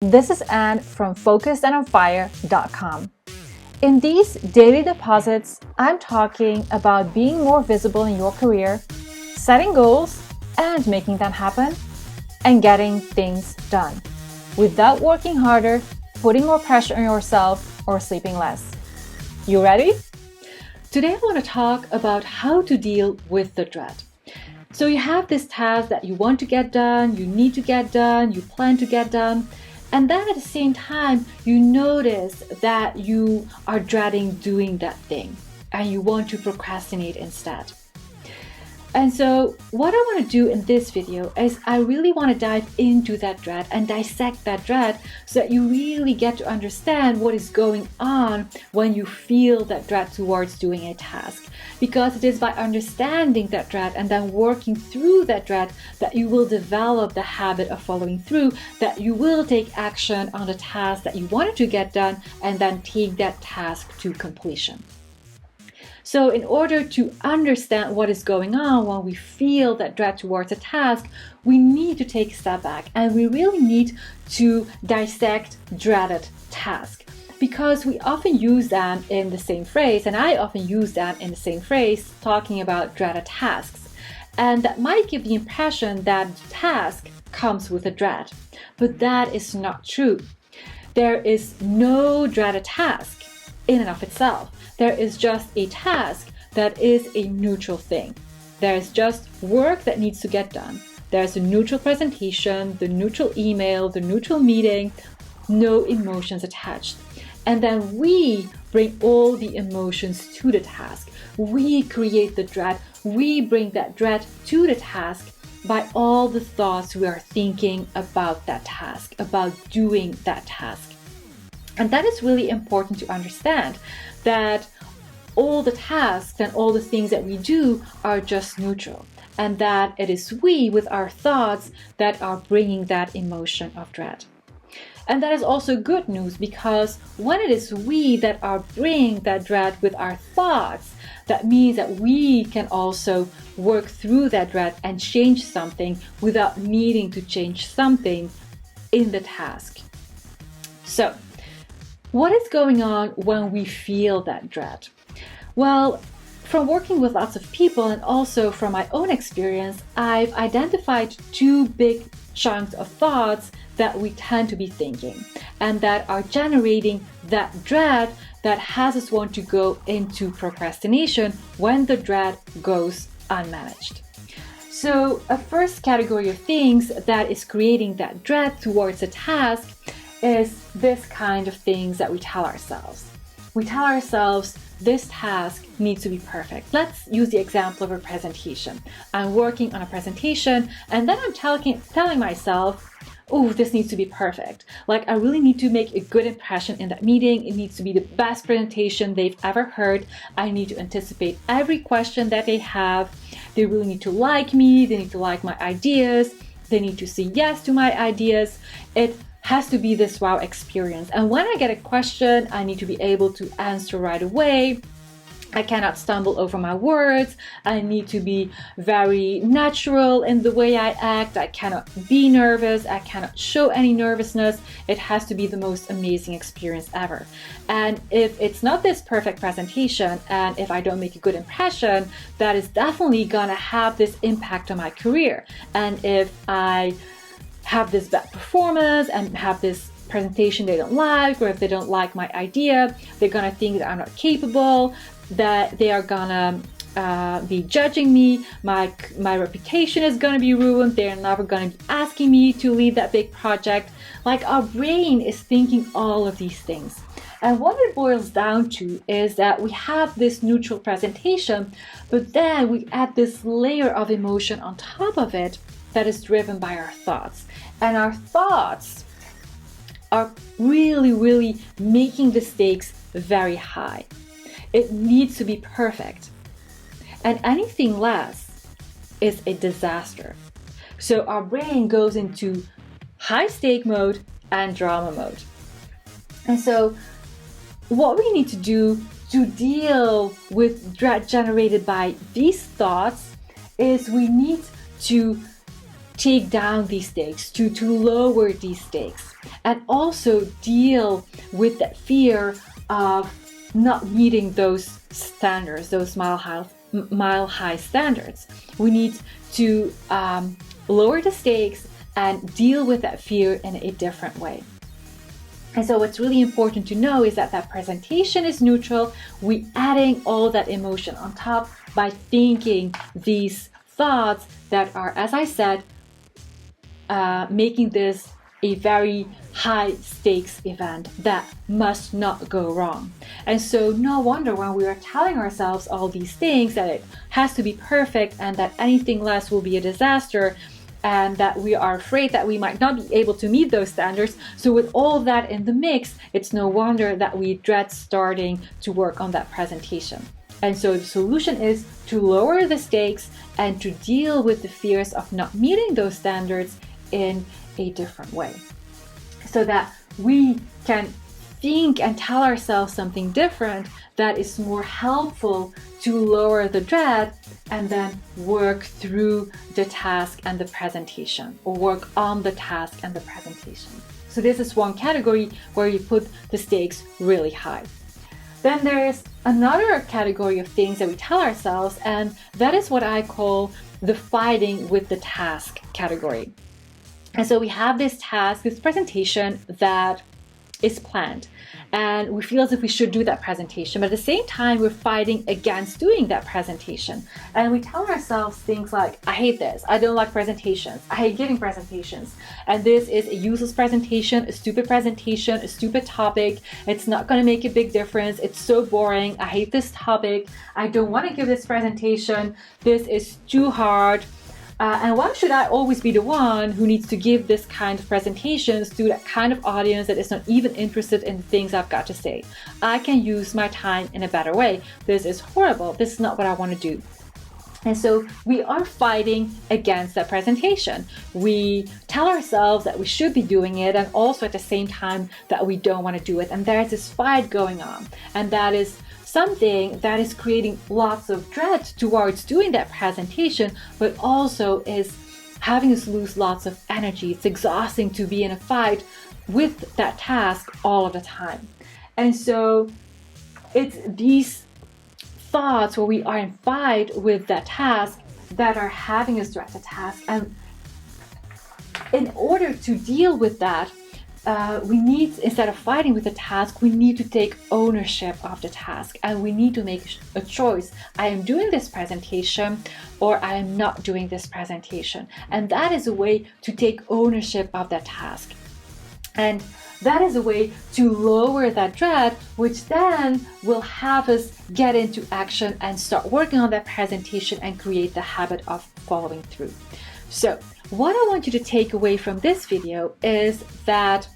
This is Anne from focusedandonfire.com. In these daily deposits, I'm talking about being more visible in your career, setting goals and making them happen, and getting things done without working harder, putting more pressure on yourself, or sleeping less. You ready? Today I want to talk about how to deal with the dread. So you have this task that you want to get done, you need to get done, you plan to get done, and then at the same time, you notice that you are dreading doing that thing and you want to procrastinate instead. And so what I want to do in this video is I really want to dive into that dread and dissect that dread so that you really get to understand what is going on when you feel that dread towards doing a task. Because it is by understanding that dread and then working through that dread that you will develop the habit of following through, that you will take action on the task that you wanted to get done and then take that task to completion. So in order to understand what is going on when we feel that dread towards a task, we need to take a step back and we really need to dissect dreaded tasks. Because we often use them in the same phrase, and I often use them in the same phrase, talking about dreaded tasks. And that might give the impression that the task comes with a dread, but that is not true. There is no dreaded task in and of itself. There is just a task that is a neutral thing. There is just work that needs to get done. There's a neutral presentation, the neutral email, the neutral meeting, no emotions attached. And then we bring all the emotions to the task. We create the dread. We bring that dread to the task by all the thoughts we are thinking about that task, about doing that task. And that is really important to understand, that all the tasks and all the things that we do are just neutral, and that it is we with our thoughts that are bringing that emotion of dread. And that is also good news, because when it is we that are bringing that dread with our thoughts, that means that we can also work through that dread and change something without needing to change something in the task. So, what is going on when we feel that dread? Well, from working with lots of people and also from my own experience, I've identified two big chunks of thoughts that we tend to be thinking and that are generating that dread that has us want to go into procrastination when the dread goes unmanaged. So a first category of things that is creating that dread towards a task is this kind of things that we tell ourselves. We tell ourselves this task needs to be perfect. Let's use the example of a presentation. I'm working on a presentation and then I'm telling myself, oh, this needs to be perfect. Like, I really need to make a good impression in that meeting. It needs to be the best presentation they've ever heard. I need to anticipate every question that they have. They really need to like me. They need to like my ideas. They need to say yes to my ideas. It has to be this wow experience. And when I get a question, I need to be able to answer right away. I cannot stumble over my words. I need to be very natural in the way I act. I cannot be nervous. I cannot show any nervousness. It has to be the most amazing experience ever. And if it's not this perfect presentation, and if I don't make a good impression, that is definitely gonna have this impact on my career. And if I have this bad performance and have this presentation they don't like, or if they don't like my idea, they're gonna think that I'm not capable, that they are gonna be judging me, my reputation is gonna be ruined, they're never gonna be asking me to lead that big project. Like, our brain is thinking all of these things. And what it boils down to is that we have this neutral presentation, but then we add this layer of emotion on top of it that is driven by our thoughts. And our thoughts are really, really making the stakes very high. It needs to be perfect. And anything less is a disaster. So our brain goes into high stake mode and drama mode. And so what we need to do to deal with dread generated by these thoughts is we need to take down these stakes, to lower these stakes, and also deal with that fear of not meeting those standards, those mile high standards. We need to lower the stakes and deal with that fear in a different way. And so what's really important to know is that presentation is neutral. We adding all that emotion on top by thinking these thoughts that are, as I said, making this a very high stakes event that must not go wrong. And so no wonder when we are telling ourselves all these things, that it has to be perfect and that anything less will be a disaster, and that we are afraid that we might not be able to meet those standards. So with all of that in the mix, it's no wonder that we dread starting to work on that presentation. And so the solution is to lower the stakes and to deal with the fears of not meeting those standards in a different way, so that we can think and tell ourselves something different that is more helpful to lower the dread, and then work through the task and the presentation, or work on the task and the presentation. So this is one category where you put the stakes really high. Then there's another category of things that we tell ourselves, and that is what I call the fighting with the task category. And so we have this task, this presentation that is planned, and we feel as if we should do that presentation, but at the same time we're fighting against doing that presentation. And we tell ourselves things like, I hate this, I don't like presentations, I hate giving presentations, and this is a useless presentation, a stupid presentation, a stupid topic, it's not going to make a big difference, it's so boring, I hate this topic, I don't want to give this presentation, this is too hard. And why should I always be the one who needs to give this kind of presentations to that kind of audience that is not even interested in the things I've got to say? I can use my time in a better way. This is horrible. This is not what I want to do. And so we are fighting against that presentation. We tell ourselves that we should be doing it, and also at the same time that we don't want to do it. And there's this fight going on. And that is something that is creating lots of dread towards doing that presentation, but also is having us lose lots of energy. It's exhausting to be in a fight with that task all of the time. And so it's these thoughts where we are in fight with that task that are having us dread the task. And in order to deal with that, we need, instead of fighting with the task, we need to take ownership of the task, and we need to make a choice. I am doing this presentation, or I am not doing this presentation. And that is a way to take ownership of that task. And that is a way to lower that dread, which then will have us get into action and start working on that presentation and create the habit of following through. So what I want you to take away from this video is that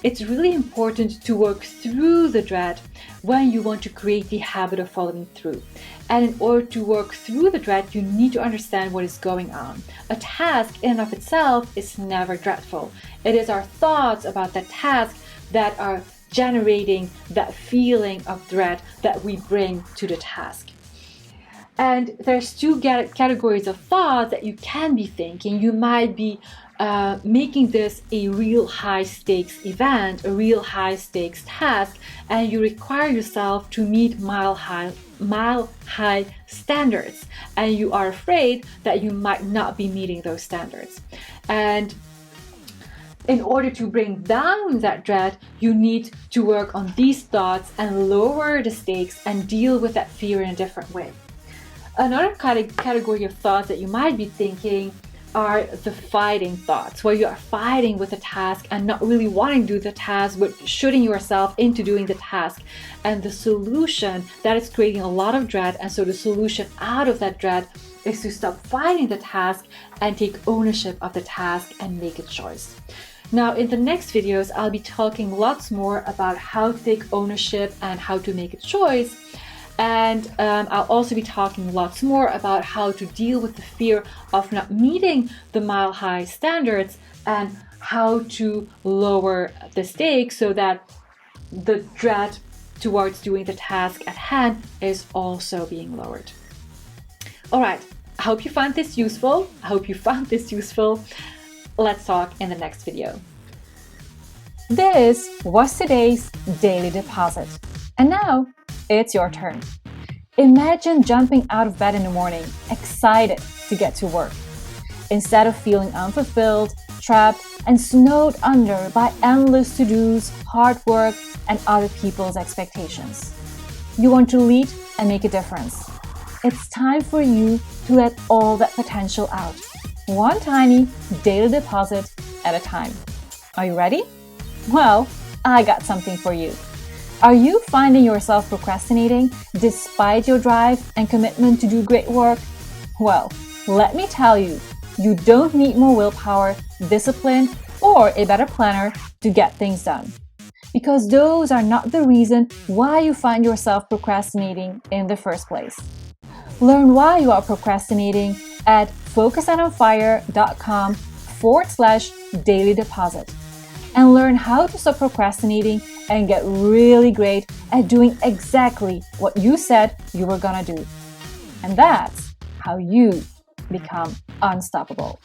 it's really important to work through the dread when you want to create the habit of following through. And in order to work through the dread, you need to understand what is going on. A task in and of itself is never dreadful. It is our thoughts about that task that are generating that feeling of dread that we bring to the task. And there's two categories of thoughts that you can be thinking. You might be making this a real high stakes event, a real high stakes task, and you require yourself to meet mile high standards, and you are afraid that you might not be meeting those standards. And in order to bring down that dread, you need to work on these thoughts and lower the stakes and deal with that fear in a different way. Another category of thoughts that you might be thinking are the fighting thoughts, where you are fighting with a task and not really wanting to do the task, but shooting yourself into doing the task. And the solution that is creating a lot of dread, and so the solution out of that dread is to stop fighting the task and take ownership of the task and make a choice. Now, in the next videos, I'll be talking lots more about how to take ownership and how to make a choice. And I'll also be talking lots more about how to deal with the fear of not meeting the mile high standards and how to lower the stakes so that the dread towards doing the task at hand is also being lowered. All right, I hope you found this useful. Let's talk in the next video. This was today's daily deposit. And now it's your turn. Imagine jumping out of bed in the morning, excited to get to work. Instead of feeling unfulfilled, trapped, and snowed under by endless to-dos, hard work, and other people's expectations. You want to lead and make a difference. It's time for you to let all that potential out, one tiny daily deposit at a time. Are you ready? Well, I got something for you. Are you finding yourself procrastinating despite your drive and commitment to do great work? Well, let me tell you, you don't need more willpower, discipline, or a better planner to get things done. Because those are not the reason why you find yourself procrastinating in the first place. Learn why you are procrastinating at focusandonfire.com/daily deposit. And learn how to stop procrastinating and get really great at doing exactly what you said you were gonna do. And that's how you become unstoppable.